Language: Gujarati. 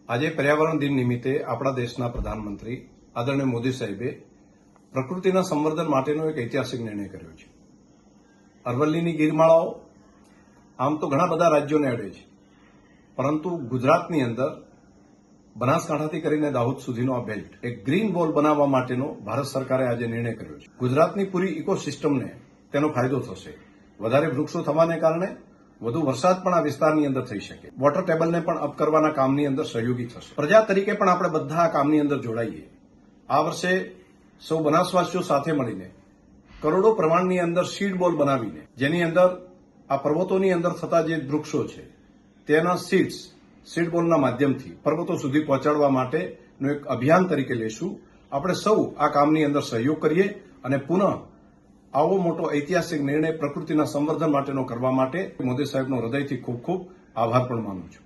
આજે પર્યાવરણ દિન નિમિત્તે આપણા દેશના પ્રધાનમંત્રી આદરણીય મોદી સાહેબે પ્રકૃતિના સંવર્ધન માટેનો એક ઐતિહાસિક નિર્ણય કર્યો છે. અરવલ્લીની ગીરમાળાઓ આમ તો ઘણા બધા રાજ્યોને અડે છે, પરંતુ ગુજરાતની અંદર બનાસકાંઠાથી કરીને દાહોદ સુધીનો આ બેલ્ટ એક ગ્રીન વોલ બનાવવા માટેનો ભારત સરકારે આજે નિર્ણય કર્યો છે. ગુજરાતની પૂરી ઇકોસિસ્ટમને તેનો ફાયદો થશે. વધારે વૃક્ષો થવાને કારણે વધુ વરસાદ પણ આ વિસ્તારની અંદર થઈ શકે. વોટર ટેબલને પણ અપ કરવાના કામની અંદર સહયોગી થશે. પ્રજા તરીકે પણ આપણે બધા આ કામની અંદર જોડાઈએ. આ વર્ષે સૌ બનાસવાસીઓ સાથે મળીને કરોડો પ્રમાણની અંદર સીડ બોલ બનાવીને, જેની અંદર આ પર્વતોની અંદર થતા જે વૃક્ષો છે તેના સીડ બોલના માધ્યમથી પર્વતો સુધી પહોંચાડવા માટેનું એક અભિયાન તરીકે લેશું. આપણે સૌ આ કામની અંદર સહયોગ કરીએ અને પુનઃ આવો મોટો ઐતિહાસિક નિર્ણય પ્રકૃતિના સંવર્ધન માટેનો કરવા માટે મોદી સાહેબનો હૃદયથી ખૂબ ખૂબ આભાર પણ માનું છું.